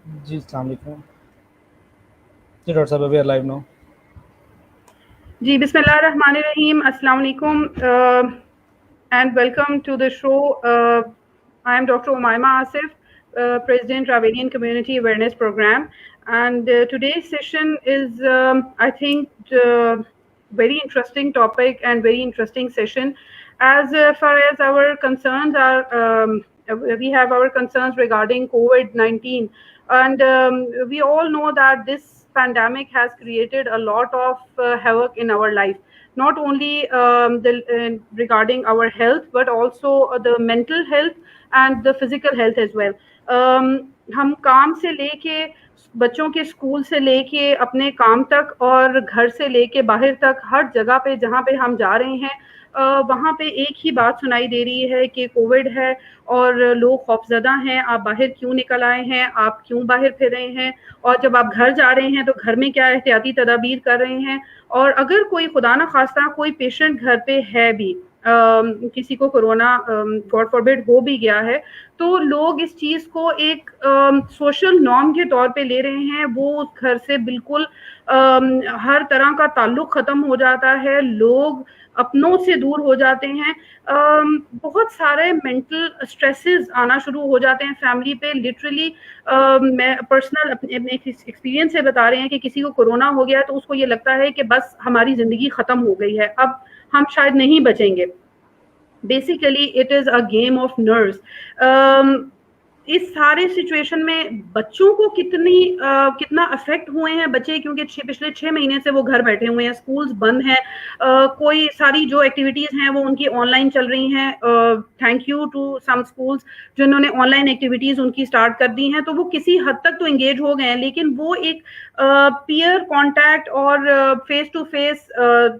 جی السلام علیکم. جی ڈاکٹر صاحب ابھی لائیو نو. جی بسم اللہ الرحمن الرحیم. السلام علیکم and welcome to the show. I am Dr. Umaima Asif, President Ravelian Community Awareness Program, and today's session is I think very interesting topic and very interesting session. As far as our concerns are, we have our concerns regarding COVID-19, and we all know that this pandemic has created a lot of havoc in our life, not only regarding our health but also the mental health and the physical health as well. ہم کام سے لے کے بچوں کے school سے لے کے اپنے کام تک اور گھر سے لے کے باہر تک ہر جگہ پہ جہاں پہ ہم جا رہے ہیں وہاں پہ ایک ہی بات سنائی دے رہی ہے کہ کووڈ ہے اور لوگ خوفزدہ ہیں. آپ باہر کیوں نکل آئے ہیں, آپ کیوں باہر پھر رہے ہیں, اور جب آپ گھر جا رہے ہیں تو گھر میں کیا احتیاطی تدابیر کر رہے ہیں, اور اگر کوئی خدا نہ خواستہ کوئی پیشنٹ گھر پہ ہے بھی, کسی کو کورونا گاڈ فاربڈ ہو بھی گیا ہے, تو لوگ اس چیز کو ایک سوشل نارم کے طور پہ لے رہے ہیں. وہ اس گھر سے بالکل ہر طرح کا تعلق ختم ہو جاتا ہے, لوگ اپنوں سے دور ہو جاتے ہیں, بہت سارے مینٹل اسٹریسز آنا شروع ہو جاتے ہیں فیملی پہ. لٹرلی میں پرسنل اپنے ایکسپیرینس سے بتا رہے ہیں کہ کسی کو کورونا ہو گیا تو اس کو یہ لگتا ہے کہ بس ہماری زندگی ختم ہو گئی ہے, اب ہم شاید نہیں بچیں گے. Basically it is a game of nerves. اس سارے سچویشن میں بچوں کو کتنا افیکٹ ہوئے ہیں بچے, کیونکہ پچھلے 6 مہینے سے وہ گھر بیٹھے ہوئے ہیں, اسکولز بند ہیں, کوئی ساری جو ایکٹیویٹیز ہیں وہ ان کی آن لائن چل رہی ہیں. Thank you to some schools جنہوں نے آن لائن ایکٹیویٹیز ان کی اسٹارٹ کر دی ہیں, تو وہ کسی حد تک تو انگیج ہو گئے ہیں, لیکن وہ ایک پیئر کانٹیکٹ اور فیس ٹو فیس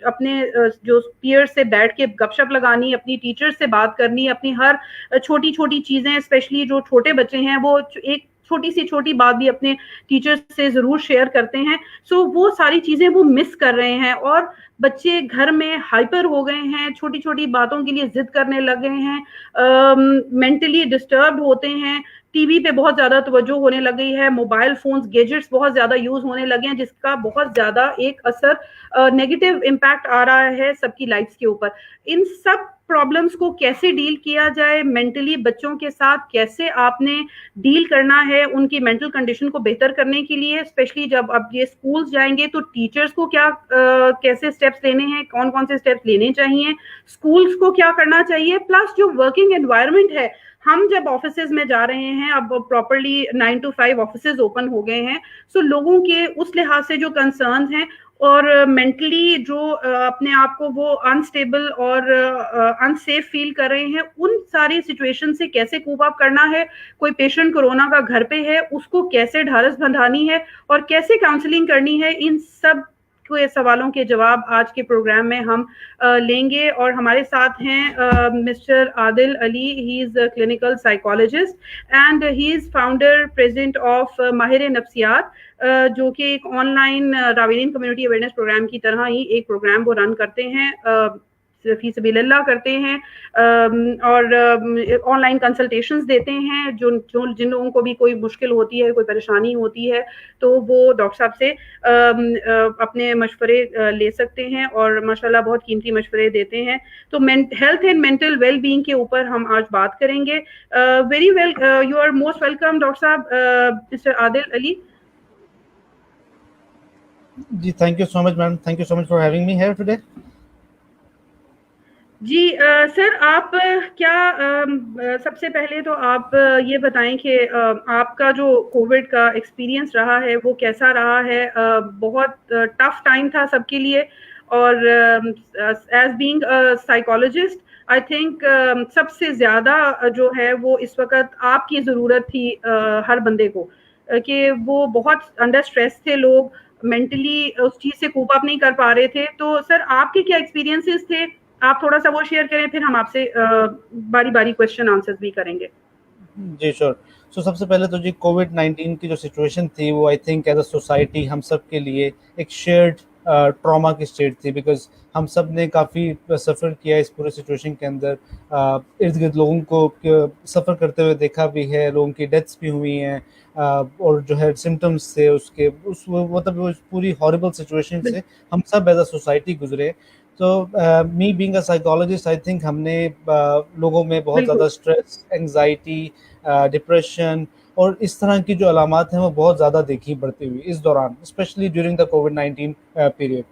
اپنے جو پیئر سے بیٹھ کے گپ شپ لگانی, اپنی ٹیچر سے بات کرنی, اپنی ہر چھوٹی چھوٹی چیزیں, اسپیشلی جو چھوٹے بچے ہیں وہ ایک چھوٹی سی چھوٹی بات بھی اپنے ٹیچر سے ضرور شیئر کرتے ہیں. سو وہ ساری چیزیں وہ مس کر رہے ہیں, اور بچے گھر میں ہائپر ہو گئے ہیں, چھوٹی چھوٹی باتوں کے لیے ضد کرنے لگ گئے ہیں, مینٹلی ڈسٹربڈ ہوتے ہیں, ٹی وی پہ بہت زیادہ توجہ ہونے لگ گئی ہے, موبائل فونز گیجٹس بہت زیادہ یوز ہونے لگے ہیں, جس کا بہت زیادہ ایک اثر نیگیٹو امپیکٹ آ رہا ہے سب کی لائفز کے اوپر. ان سب پرابلمس کو کیسے ڈیل کیا جائے, مینٹلی بچوں کے ساتھ کیسے آپ نے ڈیل کرنا ہے ان کی مینٹل کنڈیشن کو بہتر کرنے کے لیے, اسپیشلی جب اب یہ اسکولز جائیں گے تو ٹیچرز کو کیا کیسے اسٹیپس لینے ہیں, کون کون سے اسٹیپس لینے چاہیے, اسکولز کو کیا کرنا چاہیے, پلس جو ورکنگ انوائرمنٹ ہے. ہم جب آفیسز میں جا رہے ہیں, اب پراپرلی 9 to 5 آفیسز اوپن ہو گئے ہیں, سو لوگوں کے اس لحاظ سے جو کنسرنز ہیں اور مینٹلی جو اپنے آپ کو وہ انسٹیبل اور انسیف فیل کر رہے ہیں, ان ساری سچویشن سے کیسے کوپ اپ کرنا ہے. کوئی پیشنٹ کورونا کا گھر پہ ہے, اس کو کیسے ڈھارس بندھانی ہے اور کیسے کاؤنسلنگ کرنی ہے, ان سب کے سوالوں کے جواب آج کے پروگرام میں ہم لیں گے. اور ہمارے ساتھ ہیں mister Adil Ali, he is a clinical psychologist and he is founder president of ماہر نفسیات, جو کہ ایک آن لائن راویلین کمیونٹی اویئرنیس پروگرام کی طرح ہی ایک پروگرام وہ رن کرتے ہیں, فی سبیل اللہ کرتے ہیں, اور آن لائن کنسلٹیشنز دیتے ہیں. جن لوگوں کو بھی کوئی مشکل ہوتی ہے, کوئی پریشانی ہوتی ہے, تو وہ ڈاکٹر صاحب سے اپنے مشورے لے سکتے ہیں, اور ماشاءاللہ بہت قیمتی مشورے دیتے ہیں. تو health and mental well being کے اوپر ہم آج بات کریں گے. Very well, you are most welcome doctor صاحب, مسٹر عادل علی. جی thank you so much ma'am, thank you so much for having me here today. جی سر, آپ کیا سب سے پہلے تو آپ یہ بتائیں کہ آپ کا جو کووڈ کا ایکسپیرینس رہا ہے وہ کیسا رہا ہے. بہت ٹف ٹائم تھا سب کے لیے, اور as being psychologist I think سب سے زیادہ جو ہے وہ اس وقت آپ کی ضرورت تھی ہر بندے کو, کہ وہ بہت انڈر اسٹریس تھے لوگ, مینٹلی اس چیز سے کوپ اپ نہیں کر پا رہے تھے. تو سر آپ کے کیا ایکسپیرینسز تھے, آپ تھوڑا سا وہ شیئر کریں, پھر ہم آپ سے باری باری کوشچن آنسر بھی کریں گے. جی شور. سب سے پہلے تو جی کووڈ 19 کی جو سچویشن تھی وہ I think as a society ہم سب کے لیے ایک شیئرڈ ٹراما کی اسٹیٹ تھی, بیکاز ہم سب نے کافی سفر کیا اس پورے سچویشن کے اندر. ارد گرد لوگوں کو سفر کرتے ہوئے دیکھا بھی ہے, لوگوں کی ڈیتھس بھی ہوئی ہیں, اور جو ہے سمٹمس تھے اس کے, مطلب پوری ہاربل سچویشن سے ہم سب ایز اے سوسائٹی گزرے. تو me being a psychologist, I think ہم نے لوگوں میں بہت زیادہ اسٹریس, انگزائٹی, ڈپریشن اور اس طرح کی جو علامات ہیں وہ بہت زیادہ دیکھی بڑھتی ہوئی اس دوران, اسپیشلی ڈیورنگ دا کووڈ-19 پیریڈ.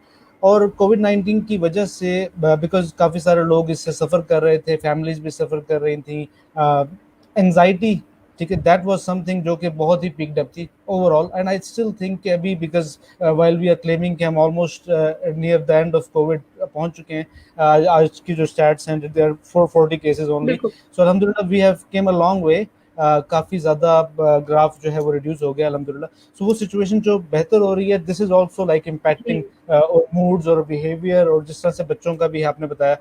اور کووڈ-19 کی وجہ سے بیکاز کافی سارے لوگ اس سے سفر کر رہے تھے, فیملیز بھی سفر کر رہی تھیں, انگزائٹی, ٹھیک ہے, دیٹ واز سم تھنگ جو کہ بہت ہی پکڈ اپ تھی overall. And I still think کہ ابھی because while we are claiming کہ ہم almost near the end of covid پہنچ چکے ہیں, آج کی جو اسٹیٹس ہیں they are 440 cases only, so الحمد للہ we have come a long way. کافی زیادہ گراف جو ہے وہ ریڈیوس ہو گیا الحمدللہ. سو وہ سچویشن جو بہتر ہو رہی ہے, this is also like impacting moods اور بیہیویئر, اور جس طرح سے بچوں کا بھی آپ نے بتایا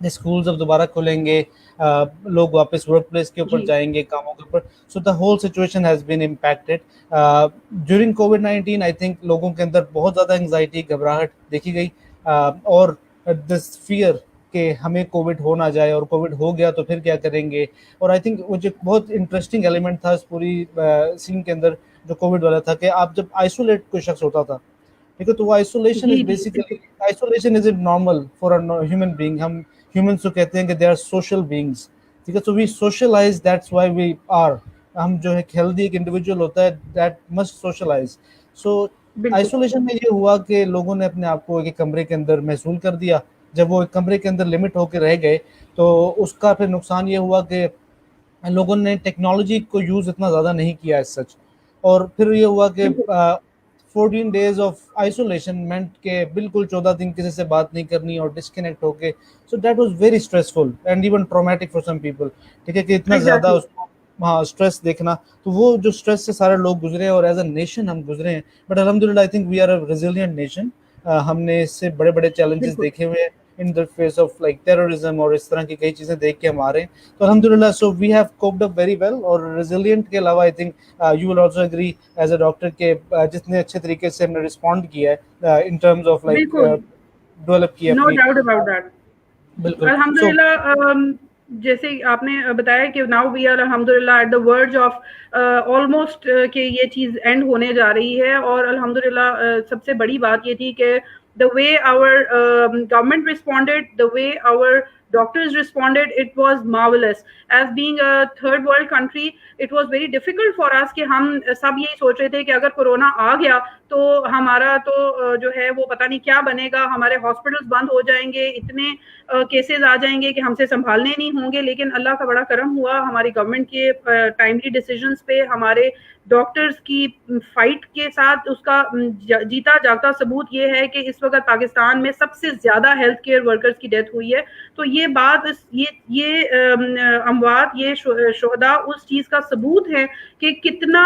اسکولز اب دوبارہ کھلیں گے, لوگ واپس ورک پلیس کے اوپر جائیں گے, کاموں کے اوپر. So the whole situation has been impacted during کووڈ-19. آئی تھنک لوگوں کے اندر بہت زیادہ انگزائٹی, گھبراہٹ دیکھی گئی, اور دس فیئر کہ ہمیں کووڈ ہو نہ جائے, اور کووڈ ہو گیا تو پھر کیا کریں گے. اور آئی تھنک وہ جو بہت انٹرسٹنگ ایلیمنٹ تھا اس پوری سین کے اندر جو کووڈ والا تھا, کہ آپ جب آئسولیٹ کوئی شخص ہوتا تھا, ٹھیک ہے, تو وہ isolation is basically, isolation is normal for a human being. ہم ہیومنس کو کہتے ہیں کہ دے آر سوشل بینگس, ٹھیک ہے, so we socialise, that's why we are. ہم جو ہے ہیلدی ایک انڈیویجول ہوتا ہے that must socialise. So isolation میں یہ ہوا کہ لوگوں نے اپنے آپ کو ایک کمرے کے اندر محصول کر دیا. جب وہ ایک کمرے کے اندر لمٹ ہو کے رہ گئے تو اس کا پھر نقصان یہ ہوا کہ لوگوں نے ٹیکنالوجی کو یوز اتنا زیادہ نہیں کیا ایز سچ, اور پھر یہ ہوا کہ 14 days آف آئسولیشن مینٹ کہ بالکل 14 دن کسی سے بات نہیں کرنی اور ڈسکنیکٹ ہو کے. So that was very stressful and even traumatic for some people, ٹھیک ہے, کہ اتنا زیادہ اس کو اسٹریس دیکھنا. تو وہ جو اسٹریس سے سارے لوگ گزرے اور ایز اے نیشن ہم گزرے ہیں. بٹ الحمد للہ I think we are a resilient nation. ہم نے اس سے بڑے بڑے چیلنجز دیکھے ہوئے ہیں in the face of like terrorism اور اس طرح کی کئی چیزیں دیکھ کے ہم آ رہے ہیں. تو الحمد للہ so we have coped up very well. اور ریزیلینٹ کے علاوہ I think you will also agree as a doctor کہ جتنے اچھے طریقے سے ہم نے رسپونڈ کیا ہے in terms of like develop کیا. No doubt about that. بالکل الحمدللہ جیسے آپ نے بتایا کہ ناؤ وی آر الحمدللہ at the verge of almost کہ یہ چیز اینڈ ہونے جا رہی ہے. اور الحمدللہ سب سے بڑی بات یہ تھی کہ the way our government responded, the way our doctors responded, it was marvelous. As being a third world country, it was very difficult for us کہ ہم سب یہی سوچ رہے تھے کہ اگر کورونا آ گیا تو ہمارا تو جو ہے وہ پتہ نہیں کیا بنے گا, ہمارے ہاسپٹلس بند ہو جائیں گے, اتنے کیسز آ جائیں گے کہ ہم سے سنبھالنے نہیں ہوں گے. لیکن اللہ کا بڑا کرم ہوا ہماری گورنمنٹ کے ٹائملی ڈیسیجنس پہ, ہمارے ڈاکٹرز کی فائٹ کے ساتھ. اس کا جیتا جاگتا ثبوت یہ ہے کہ اس وقت پاکستان میں سب سے زیادہ ہیلتھ کیئر ورکرز کی ڈیتھ ہوئی ہے. تو یہ بات, یہ اموات, یہ شہداء اس چیز کا ثبوت ہے کہ کتنا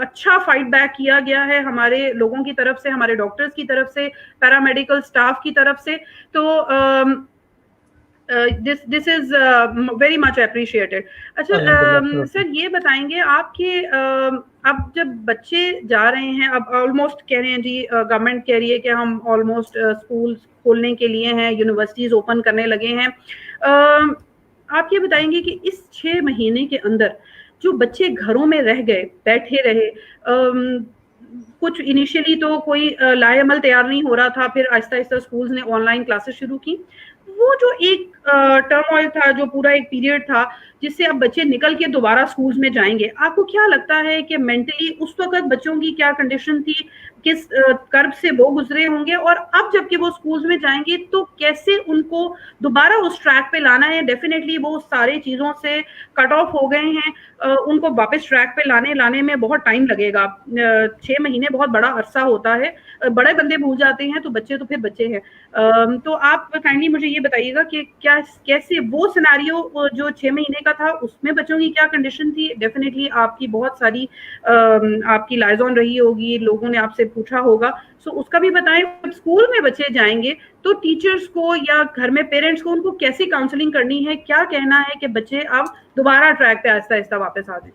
اچھا فائٹ بیک کیا گیا ہے ہمارے لوگوں کی طرف سے, ہمارے ڈاکٹرز کی طرف سے, پیرامیڈیکل اسٹاف کی طرف سے. تو this is very much appreciated. اچھا سر یہ بتائیں گے آپ کہ اب جب بچے جا رہے ہیں, اب آلموسٹ کہہ رہے ہیں جی گورنمنٹ کہہ رہی ہے کہ ہم آلموسٹ اسکولس کھولنے کے لیے ہیں, یونیورسٹیز اوپن کرنے لگے ہیں. آپ یہ بتائیں گے کہ اس 6 مہینے کے اندر جو بچے گھروں میں رہ گئے, بیٹھے رہے, کچھ انیشیلی تو کوئی لائے عمل تیار نہیں ہو رہا تھا, پھر آہستہ آہستہ اسکولز نے آن لائن کلاسز شروع کی, وہ جو ایک ٹرموائل تھا, جو پورا ایک پیریڈ تھا جس سے اب بچے نکل کے دوبارہ اسکولز میں جائیں گے, آپ کو کیا لگتا ہے کہ مینٹلی اس وقت بچوں کی کیا کنڈیشن تھی, کس کرب سے وہ گزرے ہوں گے, اور اب جب کہ وہ اسکولز میں جائیں گے تو کیسے ان کو دوبارہ اس ٹریک پہ لانا ہے؟ ڈیفینیٹلی وہ ساری چیزوں سے کٹ آف ہو گئے ہیں, ان کو واپس ٹریک پہ لانے میں بہت ٹائم لگے گا. 6 مہینے بہت بڑا عرصہ ہوتا ہے, بڑے بندے بھول جاتے ہیں تو بچے تو پھر بچے ہیں. تو آپ کائنڈلی مجھے یہ بتائیے گا کہ کیسے وہ سیناریو جو 6 مہینے کا تھا اس میں بچوں کی کیا کنڈیشن تھی. ڈیفینیٹلی آپ کی بہت ساری آپ کی لائز آن رہی ہوگی, لوگوں نے آپ سے پوچھا ہوگا, سو اس کا بھی بتائیں. اسکول میں بچے جائیں گے تو ٹیچرز کو یا گھر میں پیرنٹس کو ان کو کیسی کاؤنسلنگ کرنی ہے, کیا کہنا ہے کہ بچے اب دوبارہ ٹریک پہ آہستہ آہستہ واپس آ جائیں؟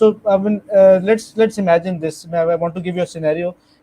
so I mean let's imagine this. I want to give you a scenario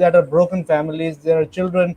that are broken families. There are children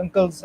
uncles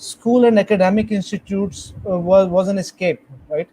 school and academic institutes was an escape, right?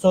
so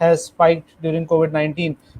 has spiked during COVID-19.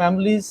families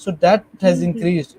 So that has increased,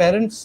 parents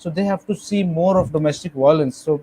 so they have to see more of domestic violence. So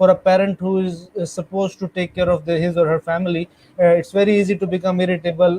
for a parent who is supposed to take care of his or her family. It's very easy to become irritable.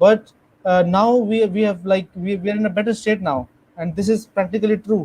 but now we have like we are in a better state now, and this is practically true।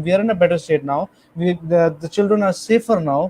we are in a better state now, the children are safer now,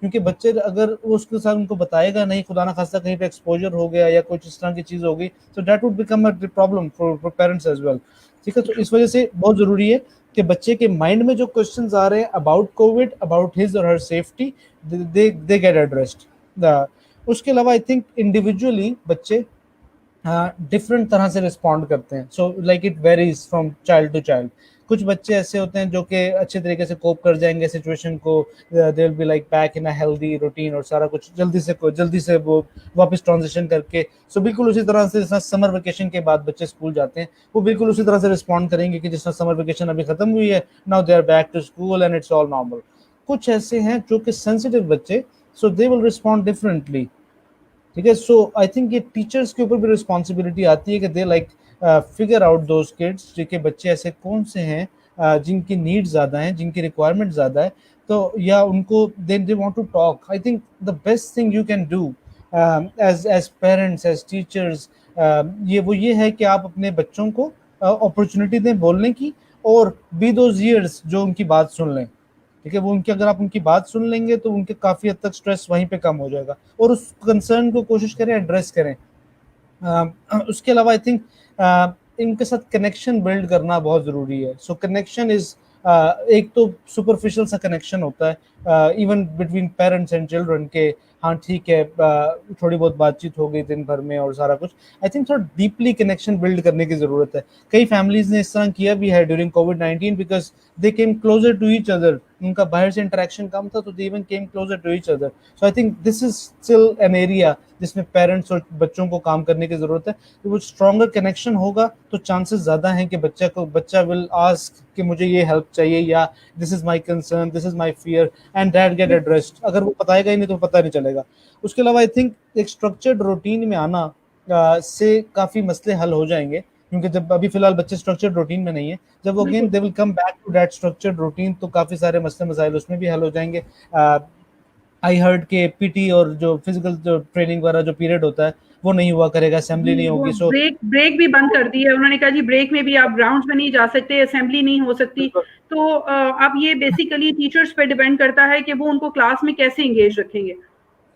کیونکہ بچے اگر وہ اس کے ساتھ ان کو بتائے گا نہیں, خدا نہ خاصہ کہیں پہ ایکسپوجر ہو گیا یا کچھ اس طرح کی چیز ہوگی, تو that would become a problem for parents as well. ٹھیک ہے, تو اس وجہ سے بہت ضروری ہے کہ بچے کے مائنڈ میں جو کوشچنز آ رہے ہیں اباؤٹ کووڈ, اباؤٹ ہز اور her safety, they get addressed. اس کے علاوہ آئی تھنک انڈیویجولی بچے ڈفرینٹ طرح سے رسپونڈ کرتے ہیں. So like it varies from child to child. کچھ بچے ایسے ہوتے ہیں جو کہ اچھے طریقے سے کوپ کر جائیں گے سچویشن کو, they will be like back in a healthy routine, اور سارا کچھ جلدی سے وہ واپس ٹرانزیشن کر کے. سو بالکل اسی طرح سے جس طرح سمر ویکیشن کے بعد بچے اسکول جاتے ہیں, وہ بالکل اسی طرح سے رسپونڈ کریں گے کہ جس طرح سمر ویکیشن ابھی ختم ہوئی ہے, now they are back to school and it's all normal. کچھ ایسے ہیں جو کہ سینسیٹیو بچے, سو دے ول رسپونڈ ڈفرینٹلی. ٹھیک ہے, سو آئی تھنک یہ ٹیچرس کے اوپر بھی رسپانسبلٹی آتی ہے کہ they like figure out those kids, جو کہ بچے ایسے کون سے ہیں جن کی نیڈ زیادہ ہیں, جن کی ریکوائرمنٹ زیادہ ہے, تو یا ان کو they want to talk. I think the best thing you can do as parents, as teachers, یہ ہے کہ آپ اپنے بچوں کو اپرچونیٹی دیں بولنے کی, اور بی دوز ایئرس جو ان کی بات سن لیں. ٹھیک ہے, وہ اگر آپ ان کی بات سن لیں گے تو ان کے کافی حد تک سٹریس وہیں پہ کم ہو جائے گا, اور اس کنسرن کو کوشش کریں ایڈریس کریں. اس کے علاوہ آئی تھنک ان کے ساتھ کنیکشن بلڈ کرنا بہت ضروری ہے. سو کنیکشن از ایک تو سپرفیشل سا کنیکشن ہوتا ہے even between parents and children, کہ ہاں ٹھیک ہے تھوڑی بہت بات چیت ہو گئی دن بھر میں اور سارا کچھ. آئی تھنک تھوڑا ڈیپلی کنیکشن بلڈ کرنے کی ضرورت ہے. کئی فیملیز نے اس طرح کیا بھی ہے ڈیورنگ کووڈ-19 because they came closer to each other. ان کا باہر سے انٹریکشن کم تھا, تو they even came closer to each other. So I think this is still an area جس میں پیرنٹس اور بچوں کو کام کرنے کی ضرورت ہے. وہ اسٹرانگر کنیکشن ہوگا تو چانسز زیادہ ہیں کہ بچہ ول آسک کہ مجھے یہ ہیلپ چاہیے, یا this is my concern, this is my fear, and that get addressed. اگر وہ بتائے گا ہی نہیں تو پتہ نہیں چلے گا. اس کے علاوہ آئی تھنک ایک اسٹرکچرڈ روٹین میں آنا سے کافی مسئلے حل ہو جائیں گے, کیونکہ جب ابھی فی الحال بچے اسٹرکچرڈ روٹین میں نہیں ہیں, جب وہ again they will come back to that structured routine, تو کافی سارے مسئلے مسائل اس میں بھی حل ہو جائیں گے. آئی ہرڈ کے پی ٹی اور جو فزیکل جو ٹریننگ والا جو پیریڈ ہوتا ہے وہ نہیں ہوا کرے گا, اسمبلی نہیں ہوگی. سو بریک بھی بند کر دی ہے انہوں نے, کہا جی بریک میں بھی آپ گراؤنڈ میں نہیں جا سکتے, اسمبلی نہیں ہو سکتی. تو اب یہ بیسیکلی ٹیچرز پہ ڈیپینڈ کرتا ہے کہ وہ ان کو کلاس میں کیسے انگیج رکھیں گے,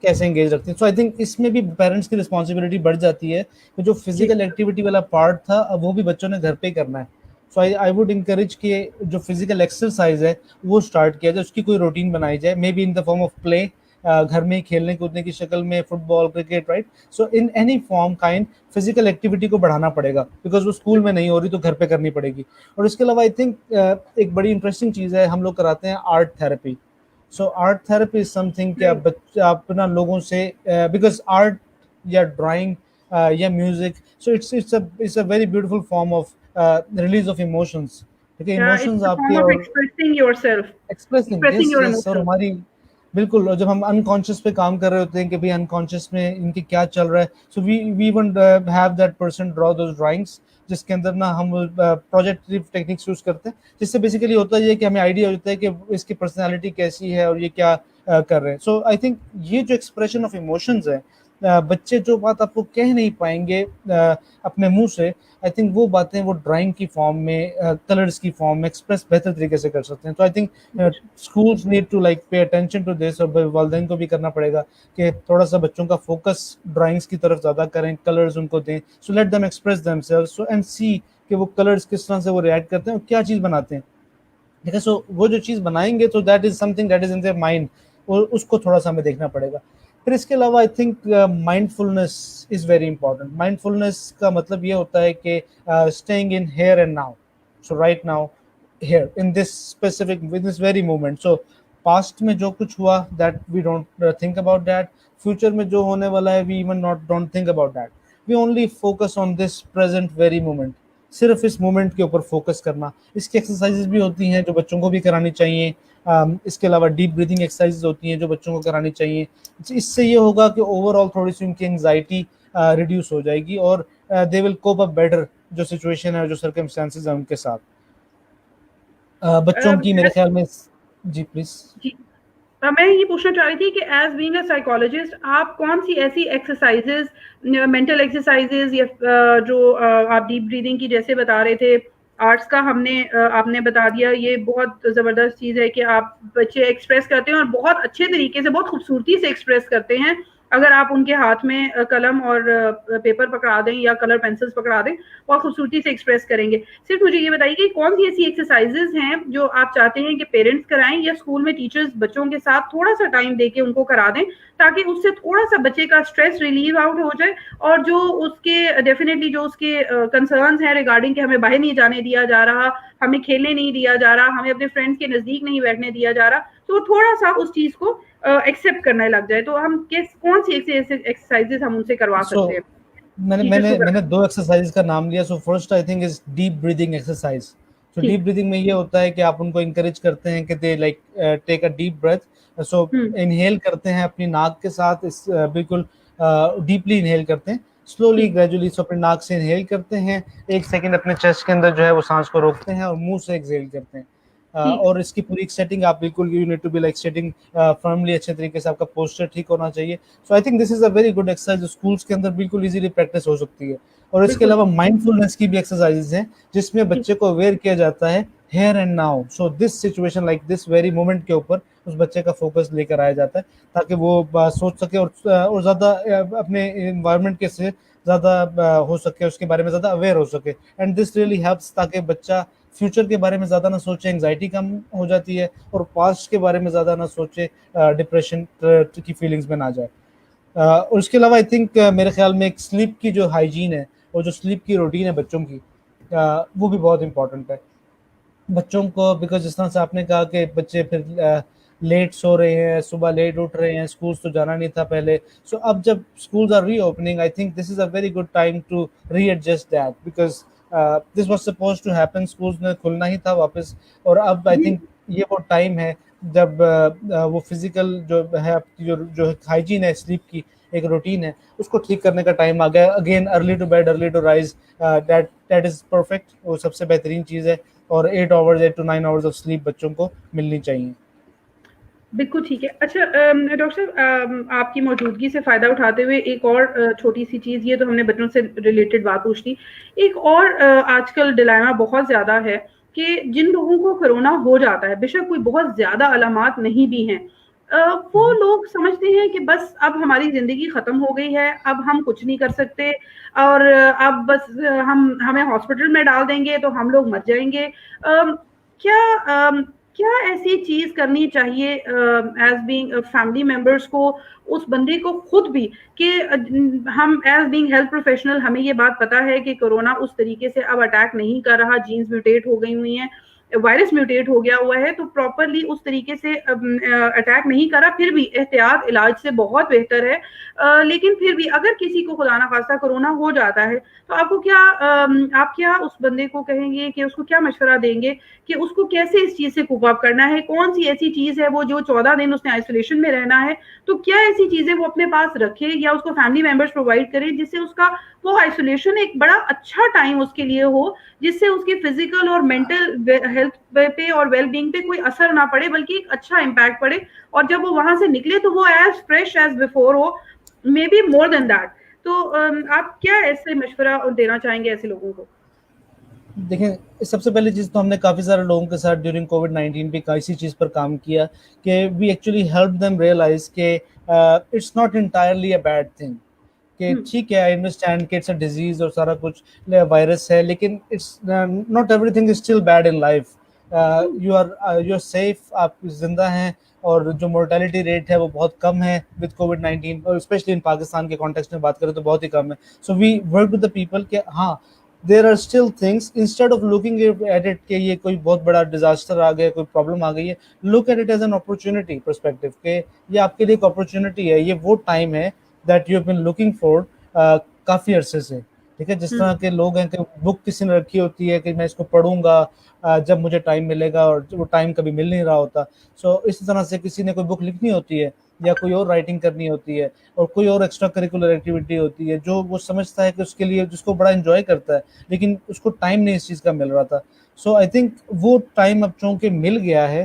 کیسے انگیج رکھتے ہیں. سو آئی تھنک اس میں بھی پیرنٹس کی رسپانسبلٹی بڑھ جاتی ہے کہ جو فزیکل ایکٹیویٹی والا پارٹ تھا اب وہ بھی بچوں نے گھر پہ ہی کرنا ہے. سو آئی ووڈ انکریج کہ جو فزیکل ایکسرسائز ہے وہ اسٹارٹ کیا جائے, اس کی کوئی روٹین بنائی جائے, may be in the form of play, گھر میں کھیلنے کودنے کی شکل میں, football, cricket, right. So in any form kind physical activity کو بڑھانا پڑے گا, بیکاز وہ اسکول میں نہیں ہو رہی تو گھر پہ کرنی پڑے گی. اور اس کے علاوہ آئی تھنک ایک بڑی انٹرسٹنگ چیز ہے, ہم لوگ کراتے ہیں art therapy. So art therapy is something کہ آپ اپنا لوگوں سے, بیکاز آرٹ یا ڈرائنگ یا music, so it's a very beautiful form of release of emotions. ٹھیک ہے, ایموشنز آپ کے اور ایکسپریسنگ, یس یس, اور ہماری بالکل, اور جب ہم انکانشیس پہ کام کر رہے ہوتے ہیں کہ بھائی انکانشیس میں ان کے کیا چل رہا ہے, so we even have that person draw those drawings, جس کے اندر نا ہم پروجیکٹیو ٹیکنیکس یوز کرتے ہیں, جس سے بیسیکلی ہوتا ہے کہ ہمیں آئیڈیا ہوتا ہے کہ اس کی پرسنالٹی کیسی ہے اور یہ کیا کر رہے ہیں. سو آئی تھنک یہ جو ایکسپریشن آف ایموشنز ہے, بچے جو بات آپ کو کہہ نہیں پائیں گے اپنے منہ سے, آئی تھنک وہ باتیں وہ ڈرائنگ کی فارم میں, کلرز کی فارم میں ایکسپریس بہتر طریقے سے کر سکتے ہیں. تو I think schools need to like pay attention to this, اور والدین کو بھی کرنا پڑے گا کہ تھوڑا سا بچوں کا فوکس ڈرائنگس کی طرف زیادہ کریں, کلرز ان کو دیں. So let them express themselves, so and see کہ وہ کلرز کس طرح سے وہ ریئیکٹ کرتے ہیں اور کیا چیز بناتے ہیں. ٹھیک ہے, سو وہ جو چیز بنائیں گے تو that is something that is in their mind, اور اس کو تھوڑا سا ہمیں دیکھنا پڑے گا. پھر اس کے علاوہ I think mindfulness is very important. Mindfulness کا مطلب یہ ہوتا ہے کہ staying in here and now. So right now here in this specific with this very moment. سو پاسٹ میں جو کچھ ہوا that we don't think about that, future میں جو ہونے والا ہے we even don't think about that, we only focus on this present very moment. صرف اس مومنٹ کے اوپر فوکس کرنا. اس کی ایکسرسائزز بھی ہوتی ہیں جو بچوں کو بھی کرانی چاہیے. اس کے علاوہ ڈیپ بریدنگ ایکسرسائزز ہوتی ہیں جو بچوں کو کرانی چاہیے. اس سے یہ ہوگا کہ اوور آل تھوڑی سی ان کی انگزائٹی ریڈیوس ہو جائے گی, اور دے ول کوپ اپ بیٹر جو سچویشن ہے, جو سرکمسٹانسز ہیں ان کے ساتھ. بچوں کی میرے خیال میں, جی پلیز. جی میں یہ پوچھنا چاہ رہی تھی کہ ایز بینگ اے سائیکالوجسٹ آپ کون سی ایسی ایکسرسائزز, مینٹل ایکسرسائزز یا جو آپ ڈیپ بریدنگ کی جیسے بتا رہے تھے, آرٹس کا ہم نے آپ نے بتا دیا, یہ بہت زبردست چیز ہے کہ آپ بچے ایکسپریس کرتے ہیں اور بہت اچھے طریقے سے, بہت خوبصورتی سے ایکسپریس کرتے ہیں. اگر آپ ان کے ہاتھ میں قلم اور پیپر پکڑا دیں یا کلر پینسلس پکڑا دیں, بہت خوبصورتی سے ایکسپریس کریں گے. صرف مجھے یہ بتائیے کہ کون سی ایسی ایکسرسائزز ہیں جو آپ چاہتے ہیں کہ پیرنٹس کرائیں یا اسکول میں ٹیچرز بچوں کے ساتھ تھوڑا سا ٹائم دے کے ان کو کرا دیں, تاکہ اس سے تھوڑا سا بچے کا اسٹریس ریلیو آؤٹ ہو جائے, اور جو اس کے ڈیفینیٹلی جو اس کے کنسرنس ہیں ریگارڈنگ کہ ہمیں باہر نہیں جانے دیا جا رہا, ہمیں کھیلنے نہیں دیا جا رہا, ہمیں اپنے فرینڈس کے نزدیک نہیں بیٹھنے دیا جا رہا, تو تھوڑا سا اس چیز کو ایکسیپٹ کرنے لگ جائے. تو ہم کون سی ایکسرسائزز ہم ان سے کروا سکتے ہیں؟ میں نے 2 ایکسرسائز کا نام لیا. So first I think is deep breathing exercise. So deep breathing میں یہ ہوتا ہے کہ آپ ان کو انکریج کرتے ہیں کہ they like take a deep breath. So inhale کرتے ہیں اپنی ناک کے ساتھ, بالکل ڈیپلی انہیل کرتے ہیں, سلولی گریجولی. سو اپنے ناک سے انہیل کرتے ہیں, 1 سیکنڈ اپنے چیسٹ کے اندر جو ہے وہ سانس کو روکتے ہیں اور منہ سے ایکسہیل کرتے ہیں. اور اس کی پوری ایک سیٹنگ آپ بالکل you need to be like sitting firmly, اچھے طریقے سے آپ کا پوسچر ٹھیک ہونا چاہیے. So I think this is a very good exercise جو اسکولس کے اندر بالکل ایزیلی پریکٹس ہو سکتی ہے. اور اس کے علاوہ مائنڈ فلنس کی بھی ایکسرسائزز ہیں جس میں بچے کو اویئر کیا جاتا ہے hair and now. So this situation like this very moment کے اوپر اس بچے کا فوکس لے کر آیا جاتا ہے تاکہ وہ سوچ سکے اور زیادہ اپنے انوائرمنٹ کے سے زیادہ ہو سکے, اس کے بارے میں زیادہ اویئر ہو سکے. اینڈ دس ریئلی ہیلپس تاکہ بچہ فیوچر کے بارے میں زیادہ نہ سوچے, انگزائٹی کم ہو جاتی ہے, اور پاسٹ کے بارے میں زیادہ نہ سوچے, ڈپریشن کی فیلنگز میں نہ جائے. اور اس کے علاوہ آئی تھنک میرے خیال میں ایک سلیپ کی جو ہائیجین ہے اور جو سلیپ کی روٹین ہے بچوں کی, وہ بھی بہت امپورٹنٹ ہے بچوں کو. بیکاز جس طرح سے آپ نے کہا کہ بچے پھر لیٹ سو رہے ہیں, صبح لیٹ اٹھ رہے ہیں, اسکولس تو جانا نہیں تھا پہلے. سو اب جب schools are reopening, I think this is a very good time to readjust that, because this was suppose to happen, schools نے کھلنا ہی تھا واپس. اور اب آئی تھنک یہ وہ ٹائم ہے جب وہ فزیکل جو ہے جو ہائیجین ہے, سلیپ کی ایک روٹین ہے, اس کو ٹھیک کرنے کا ٹائم آ گیا. Again early to bed early to rise, that is perfect, وہ سب سے بہترین چیز ہے. اور 8 hours 8 to 9 hours of sleep بچوں کو ملنی چاہیے. بالکل ٹھیک ہے. اچھا ڈاکٹر صاحب, آپ کی موجودگی سے فائدہ اٹھاتے ہوئے ایک اور چھوٹی سی چیز, یہ تو ہم نے بچوں سے ریلیٹڈ بات پوچھ لی, ایک اور آج کل ڈلائما بہت زیادہ ہے کہ جن لوگوں کو کرونا ہو جاتا ہے, بے شک کوئی بہت زیادہ علامات نہیں بھی ہیں, وہ لوگ سمجھتے ہیں کہ بس اب ہماری زندگی ختم ہو گئی ہے, اب ہم کچھ نہیں کر سکتے, اور اب بس ہمیں ہاسپٹل میں ڈال دیں گے تو ہم لوگ مر جائیں گے. کیا کیا ایسی چیز کرنی چاہیے ایز بینگ فیملی ممبرس کو, اس بندے کو خود بھی, کہ ہم ایز بینگ ہیلتھ پروفیشنل ہمیں یہ بات پتا ہے کہ کورونا اس طریقے سے اب اٹیک نہیں کر رہا, جینز میوٹیٹ ہو گئی ہوئی ہیں, وائرس میوٹیٹ ہو گیا ہوا ہے, تو پراپرلی اس طریقے سے اٹیک نہیں کرا, پھر بھی احتیاط علاج سے بہت بہتر ہے. لیکن پھر بھی اگر کسی کو خدا نخواستہ کرونا ہو جاتا ہے تو آپ کو آپ کیا اس بندے کو کہیں گے, کہ اس کو کیا مشورہ دیں گے کہ اس کو کیسے اس چیز سے کوپ اپ کرنا ہے؟ کون سی ایسی چیز ہے وہ جو 14 دن اس نے آئسولیشن میں رہنا ہے, تو کیا ایسی چیزیں وہ اپنے پاس رکھے یا اس کو فیملی ممبرس پرووائڈ کریں جس سے اس کا وہ آئسولیشن ایک بڑا اچھا ٹائم اس کے لیے ہو, جس سے اس کی فزیکل اور مینٹل ہیلتھ پہ اور ویل بینگ پہ کوئی اثر نہ پڑے, بلکہ ایک اچھا امپیکٹ پڑے, اور جب وہ وہاں سے نکلے تو وہ ایز فریش ایز بیفور ہو, may be more than that. تو آپ کیا ایسے مشورہ دینا چاہیں گے ایسے لوگوں کو؟ دیکھیں, سب سے پہلی چیز تو ہم نے کافی سارے لوگوں کے ساتھ ڈیورنگ کووڈ-19 پہ اسی چیز پر کام کیا کہ we actually help them realise کہ it's not entirely a bad thing, کہ ٹھیک ہے, آئی انڈرسٹینڈ کہ اٹس اے ڈیزیز اور سارا کچھ وائرس ہے, لیکن it's not everything is still bad in life. You are safe, آپ زندہ ہیں, اور جو مورٹیلٹی ریٹ ہے وہ بہت کم ہے وتھ کووڈ-19, اور اسپیشلی ان پاکستان کے کانٹیکسٹ میں بات کریں تو بہت ہی کم ہے. So we work with the people کہ ہاں there are still things, instead of looking at it کہ یہ کوئی بہت بڑا ڈیزاسٹر آ گیا, کوئی پرابلم آ گئی ہے, look at it as an opportunity perspective کہ یہ آپ کے لیے ایک اپرچونٹی ہے, یہ وہ ٹائم ہے that you have been looking for کافی عرصے سے. ٹھیک ہے, جس طرح کے لوگ ہیں کہ بک کسی نے رکھی ہوتی ہے کہ میں اس کو پڑھوں گا جب مجھے ٹائم ملے گا, اور وہ ٹائم کبھی مل نہیں رہا ہوتا. سو اسی طرح سے کسی نے کوئی بک لکھنی ہوتی ہے یا کوئی اور رائٹنگ کرنی ہوتی ہے اور کوئی اور ایکسٹرا کریکولر ایکٹیویٹی ہوتی ہے جو وہ سمجھتا ہے کہ اس کے لیے, جس کو بڑا انجوائے کرتا ہے, لیکن اس کو ٹائم نہیں اس چیز کا مل رہا تھا. سو آئی تھنک وہ ٹائم اب چونکہ مل گیا ہے,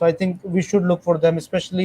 So I think we should look for them, especially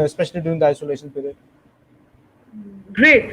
especially during the isolation period. Great.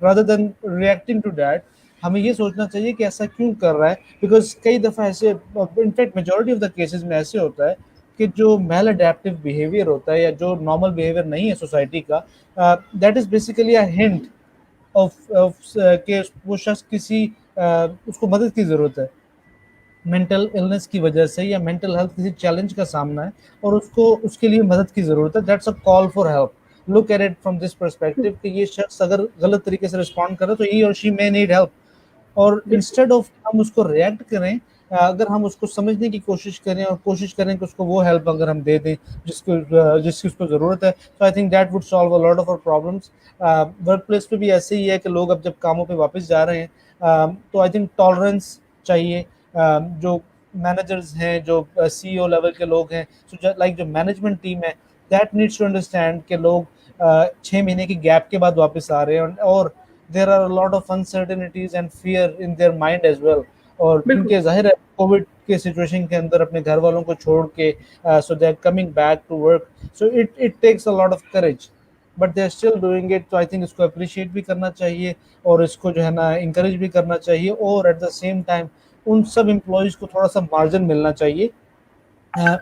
rather than reacting to that. ہمیں یہ سوچنا چاہیے کہ ایسا کیوں کر رہا ہے, بیکاز کئی دفعہ ایسے, in fact majority of the cases میں ایسے ہوتا ہے کہ جو میل اڈیپٹیو بیہیویئر ہوتا ہے یا جو نارمل بیہیویئر نہیں ہے سوسائٹی کا, that is basically a hint of کہ وہ شخص کسی اس کو مدد کی ضرورت ہے, مینٹل النس کی وجہ سے یا مینٹل ہیلتھ کسی چیلنج کا سامنا ہے اور اس کو اس کے لیے مدد کی ضرورت ہے. That's a call for help. Look at it from this perspective کہ یہ شخص اگر غلط طریقے سے رسپونڈ کرے تو ہی اور شی مے نیڈ ہیلپ, اور انسٹیڈ آف ہم اس کو ریئیکٹ کریں, اگر ہم اس کو سمجھنے کی کوشش کریں اور کوشش کریں کہ اس کو وہ ہیلپ اگر ہم دے دیں جس کی اس کو ضرورت ہے, تو I think that would solve a lot of our problems. Workplace پہ بھی ایسے ہی ہے کہ لوگ اب جب کاموں پہ واپس جا رہے ہیں تو آئی تھنک ٹالرنس چاہیے. جو مینیجرز ہیں, جو سی او لیول کے لوگ ہیں, لائک جو مینجمنٹ ٹیم ہے, دیٹ نیڈس ٹو انڈرسٹینڈ کہ لوگ 6 مہینے کی گیپ کے بعد واپس آ رہے ہیں, اور there are lot of uncertainties and fear in their mind as well. اور کیونکہ ظاہر ہے کووڈ کے سچویشن کے اندر اپنے گھر والوں کو چھوڑ کے so they are coming back to work, so it takes a lot of courage, but they are still doing it. تو آئی تھنک اس کو اپریشیٹ بھی کرنا چاہیے اور اس کو جو ہے نا انکریج بھی کرنا چاہیے, اور ایٹ دا سیم ٹائم ان سب امپلائیز کو تھوڑا سا مارجن ملنا چاہیے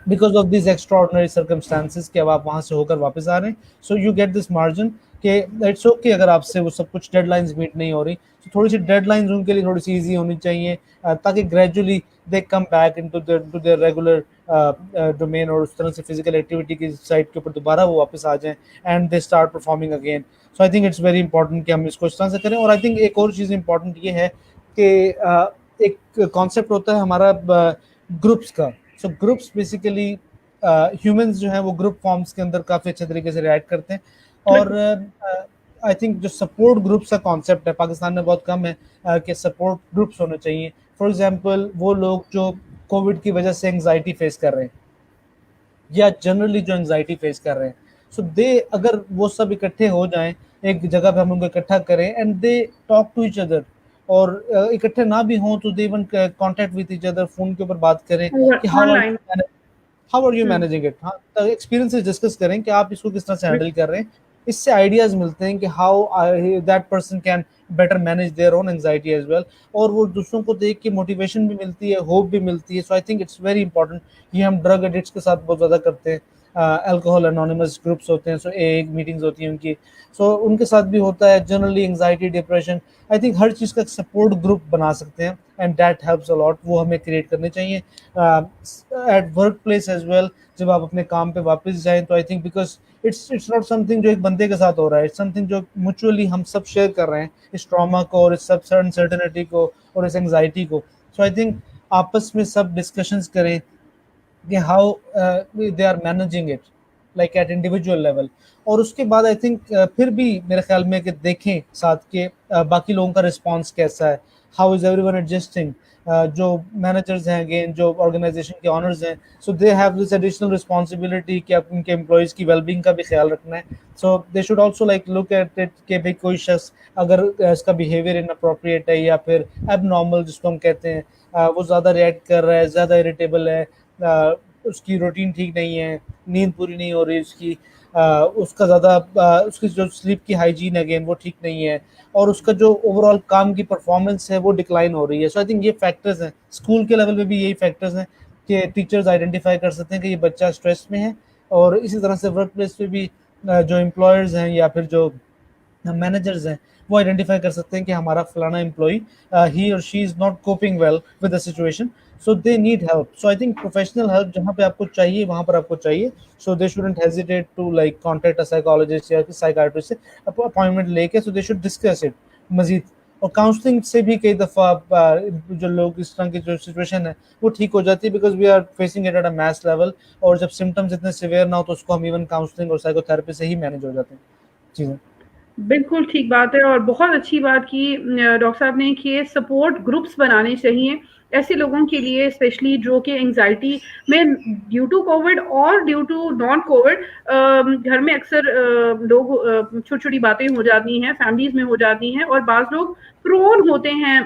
because of these extraordinary circumstances کہ اب آپ وہاں سے ہو کر واپس آ رہے ہیں, so you get this margin کہ اٹس اوکے اگر آپ سے وہ سب کچھ ڈیڈ لائنز میٹ نہیں ہو رہی, تو تھوڑی سی ڈیڈ لائنز ان کے لیے تھوڑی سی ایزی ہونی چاہیے تاکہ gradually they come back into their regular domain, اور اس طرح سے فزیکل ایکٹیویٹی کی سائٹ کے اوپر دوبارہ وہ واپس آ جائیں and they start performing again. So I think it's very important کہ ہم اس کو اس طرح سے کریں. اور آئی تھنک ایک اور چیز امپورٹنٹ یہ ہے کہ ایک کانسیپٹ ہوتا ہے ہمارا گروپس کا. سو گروپس بیسیکلی ہیومنز جو ہیں وہ گروپ فارمس کے اندر کافی اچھے طریقے سے ریئیکٹ کرتے ہیں, اور آئی تھنک جو سپورٹ گروپس کا کانسیپٹ ہے پاکستان میں بہت کم ہے کہ سپورٹ گروپس ہونے چاہیے. فار ایگزامپل وہ لوگ جو کووڈ کی وجہ سے انگزائٹی فیس کر رہے ہیں یا جنرلی جو انگزائٹی فیس کر رہے ہیں, سو دے اگر وہ سب اکٹھے ہو جائیں ایک جگہ پہ, ہم ان کو اکٹھا کریں and they talk to each other, اور اکٹھے نہ بھی ہوں تو they even contact with each other, phone کے اوپر بات کریں کہ how are you managing it, ہاں ایکسپیرینسز ڈسکس کریں کہ آپ اس کو کس طرح سے ہینڈل کر رہے ہیں. اس سے آئیڈیاز ملتے ہیں کہ how that person can better manage their own anxiety as well, اور وہ دوسروں کو دیکھ کے موٹیویشن بھی ملتی ہے, ہوپ بھی ملتی ہے. So I think it's very important. یہ ہم ڈرگ ایڈکٹس کے ساتھ بہت زیادہ کرتے ہیں, الکوہول انانیمس گروپس ہوتے ہیں, سو ایک میٹنگز ہوتی ہیں ان کی, سو ان کے ساتھ بھی ہوتا ہے generally anxiety depression. I think ہر چیز کا ایک سپورٹ گروپ بنا سکتے ہیں and that helps a lot. وہ ہمیں کریٹ کرنے چاہیے at workplace as well. جب آپ اپنے کام پہ واپس جائیں تو I think because it's not something جو ایک بندے کے ساتھ ہو رہا ہے, اٹس سم تھنگ جو میوچولی ہم سب شیئر کر رہے ہیں, اس ٹراما کو اور اس سب انسرٹنٹی کو اور اس انگزائٹی کو. سو آئی تھنک آپس میں سب ڈسکشنز کریں کہ how they are managing it like at individual level, اور اس کے بعد آئی تھنک پھر بھی میرے خیال میں کہ دیکھیں ساتھ کے باقی لوگوں کا رسپانس کیسا ہے, how is everyone adjusting. جو مینیجرز ہیں اگین جو آرگنائزیشن کے آنرز ہیں, so they have this additional responsibility کہ آپ ان کے امپلائیز کی ویل بینگ کا بھی خیال رکھنا ہے. So they should also like look at it کہ بھائی کوئی شخص اگر اس کا بیہیویئر ان اپروپریٹ ہے یا پھر ایب نارمل جس کو ہم کہتے ہیں, وہ زیادہ ریئیکٹ کر رہا ہے, زیادہ اریٹیبل ہے, اس کی روٹین ٹھیک نہیں ہے, نیند پوری نہیں ہو رہی اس کی, اس کا زیادہ اس کی جو سلیپ کی ہائیجین اگین وہ ٹھیک نہیں ہے, اور اس کا جو اوور آل کام کی پرفارمنس ہے وہ ڈکلائن ہو رہی ہے. سو آئی تھنک یہ فیکٹرز ہیں. اسکول کے لیول پہ بھی یہی فیکٹرز ہیں کہ ٹیچرز آئیڈینٹیفائی کر سکتے ہیں کہ یہ بچہ اسٹریس میں ہے, اور اسی طرح سے ورک پلیس پہ بھی جو امپلائرز ہیں یا پھر جو مینیجرز ہیں وہ آئیڈینٹیفائی کر سکتے ہیں کہ ہمارا فلانا امپلائی ہی اور she is not coping well with the situation, so they need help. So I think professional help جہاں پہ آپ کو چاہیے وہاں پر آپ کو چاہیے. So they shouldn't hesitate to like contact a psychologist یا سائیکاٹرسٹ سے اپوائنٹمنٹ لے کے, so they should discuss it مزید. اور کاؤنسلنگ سے بھی کئی دفعہ جو لوگ اس طرح کی جو سچویشن ہے وہ ٹھیک ہو جاتی ہے, because we are facing it at a mass level, اور جب سمٹمز اتنے سیویئر نہ ہو تو اس کو ہم ایون کاؤنسلنگ اور سائیکو تھراپی سے ہی مینیج ہو جاتے ہیں چیزیں. بالکل ٹھیک بات ہے, اور بہت اچھی بات کی ڈاکٹر صاحب نے کہ سپورٹ گروپس بنانے چاہیے ایسے لوگوں کے لیے, اسپیشلی جو کہ انگزائٹی میں ڈیو ٹو کووڈ اور ڈیو ٹو نان کووڈ گھر میں اکثر لوگ چھوٹی چھوٹی باتیں ہو جاتی ہیں, فیملیز میں ہو جاتی ہیں, اور بعض لوگ پرون ہوتے ہیں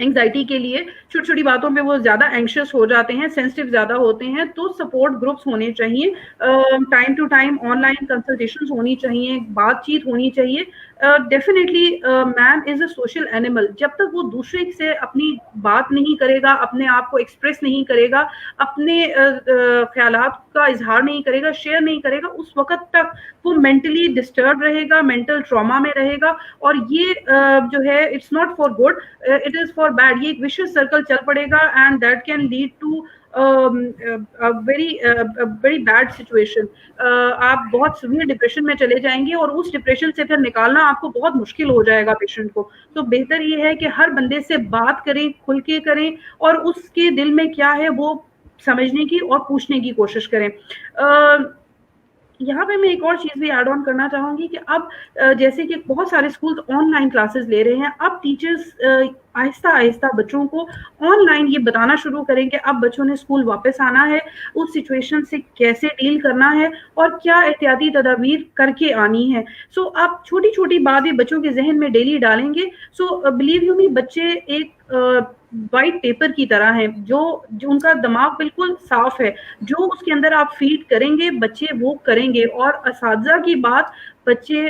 انگزائٹی کے لیے چھوٹی چھوٹی باتوں پہ وہ زیادہ اینکشیس ہو جاتے ہیں, سینسٹیو زیادہ ہوتے ہیں, تو سپورٹ گروپس ہونے چاہیے, time to time online consultations ہونی چاہیے, بات چیت ہونی چاہیے. Definitely man is a social animal. جب تک وہ دوسرے سے اپنی بات نہیں کرے گا, اپنے آپ کو ایکسپریس نہیں کرے گا, اپنے خیالات کا اظہار نہیں کرے گا, شیئر نہیں کرے گا, اس وقت تک وہ مینٹلی ڈسٹرب رہے گا, مینٹل ٹراما میں رہے گا. اور یہ جو ہے it's not for good, it is for bad. یہ ایک وشیس سرکل چل پڑے گا and that can lead to very bad situation. آپ بہت سیویئر ڈپریشن میں چلے جائیں گے, اور اس ڈپریشن سے پھر نکالنا آپ کو بہت مشکل ہو جائے گا پیشنٹ کو. تو بہتر یہ ہے کہ ہر بندے سے بات کریں, کھل کے کریں, اور اس کے دل میں کیا ہے وہ سمجھنے کی اور پوچھنے کی کوشش کریں. یہاں پہ میں ایک اور چیز بھی ایڈ آن کرنا چاہوں گی کہ اب جیسے کہ بہت سارے اسکول آن لائن کلاسز لے رہے ہیں, اب ٹیچرز آہستہ آہستہ بچوں کو آن لائن یہ بتانا شروع کریں کہ اب بچوں نے اسکول واپس آنا ہے, اس سچویشن سے کیسے ڈیل کرنا ہے, اور کیا احتیاطی تدابیر کر کے آنی ہے. سو آپ چھوٹی چھوٹی باتیں بچوں کے ذہن میں ڈیلی ڈالیں گے. سو بلیو یو می, بچے ایک وائٹ پیپر کی طرح ہیں, جو ان کا دماغ بالکل صاف ہے. جو اس کے اندر آپ فیڈ کریں گے بچے وہ کریں گے. اور اساتذہ کی بات بچے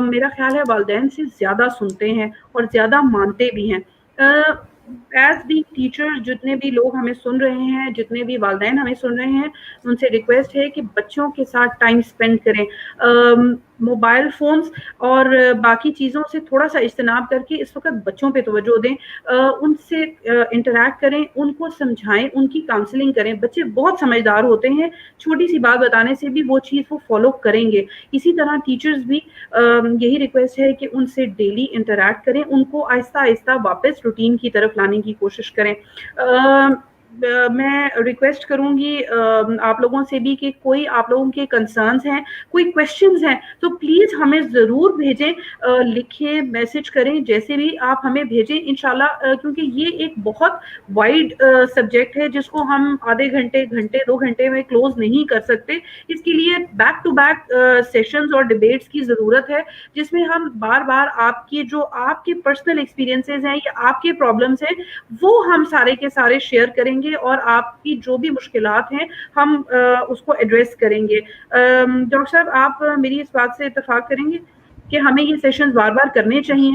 میرا خیال ہے والدین سے زیادہ سنتے ہیں اور زیادہ مانتے بھی ہیں. ایز بی ٹیچر, جتنے بھی لوگ ہمیں سن رہے ہیں, جتنے بھی والدین ہمیں سن رہے ہیں, ان سے ریکویسٹ ہے کہ بچوں کے ساتھ ٹائم اسپینڈ کریں. موبائل فونز اور باقی چیزوں سے تھوڑا سا اجتناب کر کے اس وقت بچوں پہ توجہ دیں, ان سے انٹریکٹ کریں, ان کو سمجھائیں, ان کی کاؤنسلنگ کریں. بچے بہت سمجھدار ہوتے ہیں, چھوٹی سی بات بتانے سے بھی وہ چیز وہ فالو کریں گے. اسی طرح ٹیچرز بھی یہی ریکویسٹ ہے کہ ان سے ڈیلی انٹریکٹ کریں, ان کو آہستہ آہستہ واپس روٹین کی طرف لانے کی کوشش کریں. میں ریکویسٹ کروں گی آپ لوگوں سے بھی کہ کوئی آپ لوگوں کے کنسرنز ہیں, کوئی کویشچنز ہیں, تو پلیز ہمیں ضرور بھیجیں, لکھیں, میسج کریں, جیسے بھی آپ ہمیں بھیجیں انشاءاللہ, کیونکہ یہ ایک بہت وائڈ سبجیکٹ ہے جس کو ہم آدھے گھنٹے 2 گھنٹے میں کلوز نہیں کر سکتے. اس کے لیے بیک ٹو بیک سیشنز اور ڈبیٹس کی ضرورت ہے, جس میں ہم بار بار آپ کی جو آپ کے پرسنل ایکسپیرینسز ہیں یا آپ کے پرابلمس ہیں وہ ہم سارے کے سارے شیئر کریں گے, اور آپ کی جو بھی مشکلات ہیں ہم اس کو ایڈریس کریں گے. ڈاکٹر صاحب, آپ میری اس بات سے اتفاق کریں گے کہ ہمیں یہ سیشنز بار بار کرنے چاہیے؟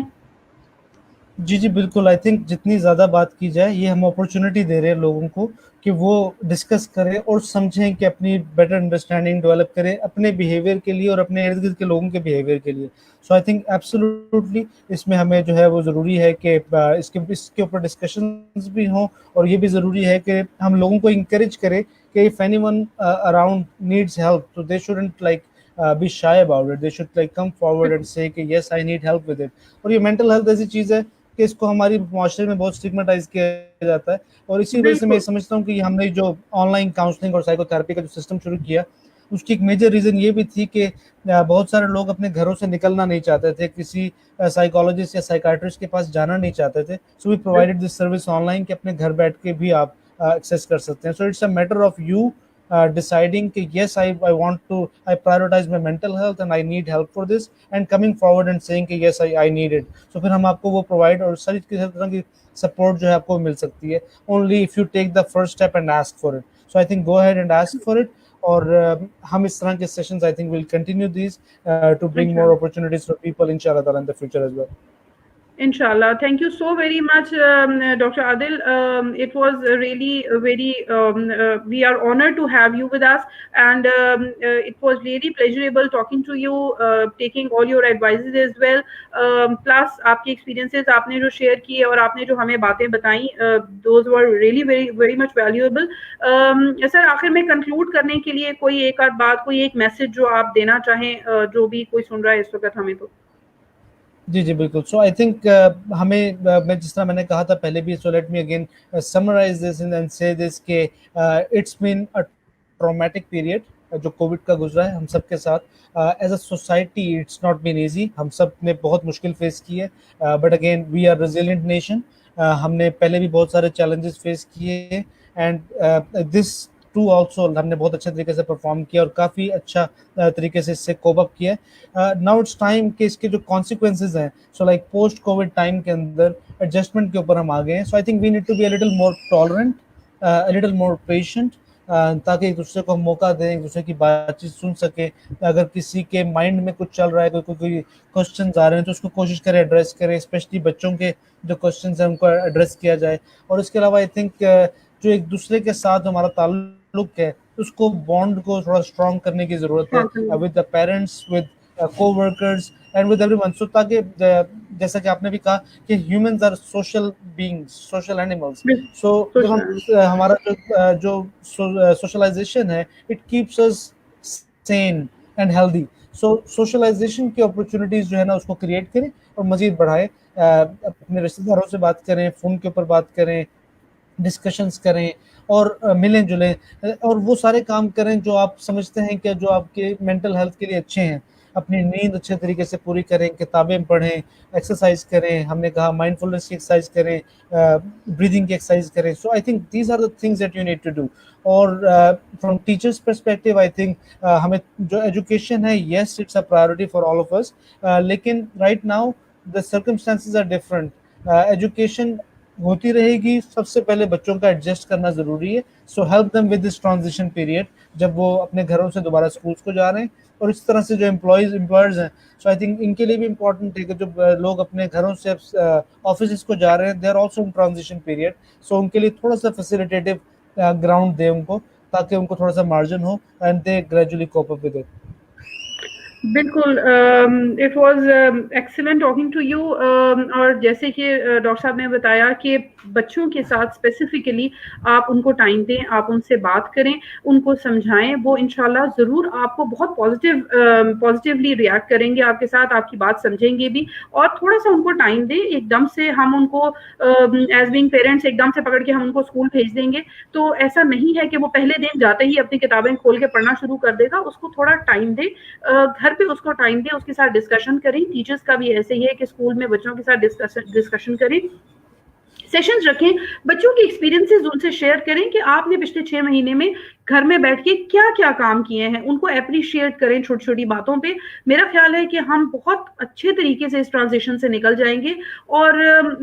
جی بالکل. آئی تھنک جتنی زیادہ بات کی جائے, یہ ہم اپرچونٹی دے رہے ہیں لوگوں کو کہ وہ ڈسکس کریں اور سمجھیں, کہ اپنی بیٹر انڈرسٹینڈنگ ڈیولپ کریں اپنے بیہیویئر کے لیے اور اپنے ارد گرد کے لوگوں کے بیہیویئر کے لیے. سو آئی تھنک ایبسلیوٹلی اس میں ہمیں جو ہے وہ ضروری ہے کہ اس کے اوپر ڈسکشنز بھی ہوں, اور یہ بھی ضروری ہے کہ ہم لوگوں کو انکریج کریں کہ if anyone around needs help, so they shouldn't like be shy about it. They should like come forward and say کہ yes I need help with it. اور یہ مینٹل ہیلتھ ایسی چیز ہے کہ اس کو ہماری معاشرے میں بہت اسٹگمیٹائز کیا جاتا ہے, اور اسی وجہ سے میں سمجھتا ہوں کہ ہم نے جو آن لائن کاؤنسلنگ اور سائیکو تھراپی کا جو سسٹم شروع کیا, اس کی ایک میجر ریزن یہ بھی تھی کہ بہت سارے لوگ اپنے گھروں سے نکلنا نہیں چاہتے تھے, کسی سائیکالوجسٹ یا سائیکاٹرسٹ کے پاس جانا نہیں چاہتے تھے. So we provided this service online کہ اپنے گھر بیٹھ کے بھی آپ ایکسیس کر سکتے ہیں. So it's a matter of you deciding کہ yes I want to, I prioritize my mental health and I need help for this, and coming forward and saying کہ yes I need it. So پھر ہم آپ کو وہ provide اور ساری طرح کی support جو ہے آپ کو مل سکتی ہے, only if you take the first step and ask for it. So I think go ahead and ask for it. اور ہم اس طرح کے sessions I think will continue these to bring more opportunities for people inshallah in the future as well. Inshallah. Thank you so very much, Dr. Adil. It was really very, we are honored to have you with us, and it was really pleasurable talking to you, taking all your advices as well. Plus, آپ کے experiences آپ نے جو share کیے اور آپ نے جو ہمیں باتیں بتائیں, those were really very, very much valuable. سر, آخر میں conclude کرنے کے لیے کوئی ایک آدھ بات, کوئی ایک میسج جو آپ دینا چاہیں, جو بھی کوئی سن رہا ہے اس وقت ہمیں تو. جی بالکل. سو آئی تھنک ہمیں, میں جس طرح میں نے کہا تھا پہلے بھی, so let me again summarise this and say this کہ it's been a traumatic period جو کووڈ کا گزرا ہے ہم سب کے ساتھ. As a society it's not been easy, ہم سب نے بہت مشکل فیس کی ہے, but again we are resilient nation. ہم نے پہلے بھی بہت سارے چیلنجز فیس کیے, اینڈ دس 2 آلسو ہم نے بہت اچھے طریقے سے پرفارم کیا اور کافی اچھا طریقے سے اس سے کوپ اپ کیا ہے. ناؤ اٹس ٹائم کہ اس کے جو کانسیکوینسز ہیں so like post covid time کے اندر ایڈجسٹمنٹ کے اوپر ہم آ گئے ہیں. So I think we need to be a little more tolerant, a little more patient, تاکہ ایک دوسرے کو ہم موقع دیں, ایک دوسرے کی بات چیت سن سکیں. اگر کسی کے مائنڈ میں کچھ چل رہا ہے, کوئی کوشچنز آ رہے ہیں تو اس کو کوشش کریں ایڈریس کریں, اسپیشلی بچوں کے جو کوشچنز ہیں ان کو ایڈریس کیا جائے. اور اس کے علاوہ آئی تھنک جو ایک دوسرے کے ساتھ ہمارا تعلق ہے اس کو بانڈ کو تھوڑا اسٹرانگ کرنے کی ضرورت ہے with the parents, with coworkers and with everyone. So تاکہ جیسا کہ آپ نے بھی کہا کہ humans are social beings, social animals. So جب ہم ہمارا جو سوشلائزیشن ہے it keeps us sane and healthy. So socialisation کی اپرچونیٹیز جو ہے نا اس کو کریٹ کریں اور مزید بڑھائیں. اپنے رشتے داروں سے بات کریں, فون کے اوپر بات کریں, ڈسکشنز کریں اور ملیں جلیں اور وہ سارے کام کریں جو آپ سمجھتے ہیں کہ جو آپ کے مینٹل ہیلتھ کے لیے اچھے ہیں. اپنی نیند اچھے طریقے سے پوری کریں, کتابیں پڑھیں, ایکسرسائز کریں, ہم نے کہا مائنڈ فلنس کی ایکسرسائز کریں, بریدنگ کی ایکسرسائز کریں. So I think these are the things that you need to do. اور from teachers perspective I think ہمیں جو ایجوکیشن ہے yes it's a priority for all of us, لیکن right now the circumstances are different. Education ہوتی رہے گی, سب سے پہلے بچوں کا ایڈجسٹ کرنا ضروری ہے. So help them with this transition period جب وہ اپنے گھروں سے دوبارہ اسکولس کو جا رہے ہیں. اور اس طرح سے جو امپلائرز ہیں سو آئی تھنک ان کے لیے بھی امپورٹنٹ ہے کہ جو لوگ اپنے گھروں سے آفیسز کو جا رہے ہیں they are also in transition period. سو ان کے لیے تھوڑا سا فیسیلیٹیو گراؤنڈ دیں ان کو تاکہ ان کو تھوڑا سا مارجن ہو and they gradually cope up with it. بالکل, it was excellent talking to you. اور جیسے کہ ڈاکٹر صاحب نے بتایا کہ بچوں کے ساتھ اسپیسیفکلی آپ ان کو ٹائم دیں, آپ ان سے بات کریں, ان کو سمجھائیں, وہ انشاءاللہ ضرور آپ کو بہت پازیٹیولی ریئیکٹ کریں گے آپ کے ساتھ, آپ کی بات سمجھیں گے بھی. اور تھوڑا سا ان کو ٹائم دیں, ایک دم سے ہم ان کو ایز بینگ پیرنٹس ایک دم سے پکڑ کے ہم ان کو اسکول بھیج دیں گے تو ایسا نہیں ہے کہ وہ پہلے دن جاتے ہی اپنی کتابیں کھول کے پڑھنا شروع کر دے گا. اس کو تھوڑا ٹائم دیں, گھر پہ اس کو ٹائم دیں, اس کے ساتھ ڈسکشن کریں. ٹیچرس کا بھی ایسے ہی ہے کہ اسکول میں بچوں کے ساتھ ڈسکشن کریں, سیشنز رکھیں, بچوں کے ایکسپیرینسز ان سے شیئر کریں کہ آپ نے پچھلے 6 مہینے میں گھر میں بیٹھ کے کیا کیا کام کیے ہیں, ان کو اپریشیٹ کریں چھوٹی چھوٹی باتوں پہ. میرا خیال ہے کہ ہم بہت اچھے طریقے سے اس ٹرانزیشن سے نکل جائیں گے. اور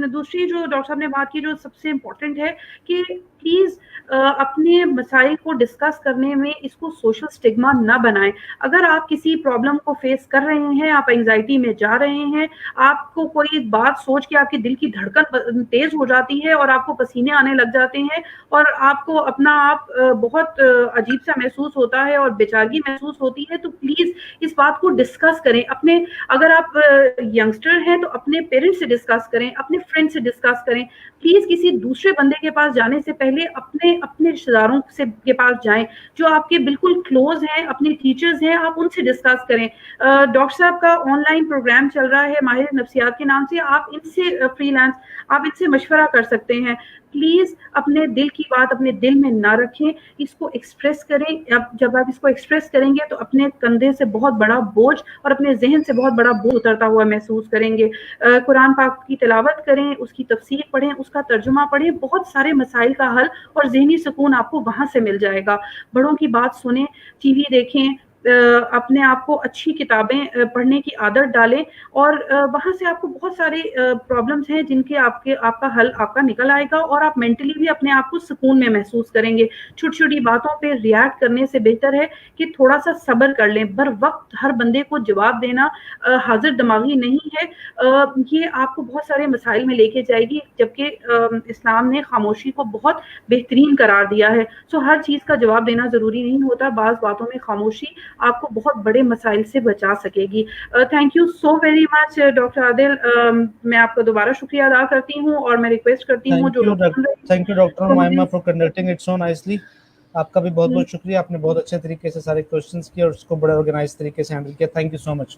دوسری جو ڈاکٹر صاحب نے بات کی جو سب سے امپورٹنٹ ہے کہ پلیز اپنے مسائل کو ڈسکس کرنے میں اس کو سوشل سٹگما نہ بنائیں. اگر آپ کسی پرابلم کو فیس کر رہے ہیں, آپ انگزائٹی میں جا رہے ہیں, آپ کو کوئی بات سوچ کے آپ کے دل کی دھڑکن تیز ہو جاتی ہے اور آپ کو پسینے آنے لگ جاتے ہیں اور آپ کو اپنا آپ بہت عجیب سا محسوس ہوتا ہے اور بےچارگی محسوس ہوتی ہے, تو پلیز اس بات کو ڈسکس کریں. اپنے اگر آپ ینگسٹر ہیں تو اپنے پیرنٹس سے ڈسکس کریں, اپنے فرینڈ سے ڈسکس کریں. پلیز کسی دوسرے بندے کے پاس جانے سے پہلے اپنے رشتے داروں کے پاس جائیں جو آپ کے بالکل کلوز ہیں, اپنے ٹیچرز ہیں, آپ ان سے ڈسکس کریں. ڈاکٹر صاحب کا آن لائن پروگرام چل رہا ہے ماہر نفسیات کے نام سے, آپ ان سے فری لانس آپ ان سے مشورہ کر سکتے ہیں. پلیز اپنے دل کی بات اپنے دل میں نہ رکھیں, اس کو ایکسپریس کریں. جب آپ اس کو ایکسپریس کریں گے تو اپنے کندھے سے بہت بڑا بوجھ اور اپنے ذہن سے بہت بڑا بوجھ اترتا ہوا محسوس کریں گے. قرآن پاک کی تلاوت کریں, اس کی تفسیر پڑھیں, اس کا ترجمہ پڑھیں, بہت سارے مسائل کا حل اور ذہنی سکون آپ کو وہاں سے مل جائے گا. بڑوں کی بات سنیں, ٹی وی دیکھیں, اپنے آپ کو اچھی کتابیں پڑھنے کی عادت ڈالیں اور وہاں سے آپ کو بہت سارے پرابلمس ہیں جن کے آپ کا حل آپ کا نکل آئے گا اور آپ مینٹلی بھی اپنے آپ کو سکون میں محسوس کریں گے. چھوٹی چھوٹی باتوں پہ ریئیکٹ کرنے سے بہتر ہے کہ تھوڑا سا صبر کر لیں. بر وقت ہر بندے کو جواب دینا حاضر دماغی نہیں ہے, یہ آپ کو بہت سارے مسائل میں لے کے جائے گی, جبکہ اسلام نے خاموشی کو بہت بہترین قرار دیا ہے. سو ہر چیز کا جواب دینا ضروری نہیں ہوتا, بعض باتوں میں خاموشی آپ کو بہت بڑے مسائل سے بچا سکے گی. Thank you so very much doctor Adil. میں آپ کا دوبارہ شکریہ ادا کرتی ہوں اور میں ریکویسٹ کرتی ہوں جو thank you doctor Amaima for conducting it so nicely. آپ کا بھی بہت بہت شکریہ, آپ نے بہت اچھے طریقے سے سارے کوشچنس کیے اور اس کو بڑے آرگنائز طریقے سے ہینڈل کیا. Thank you so much.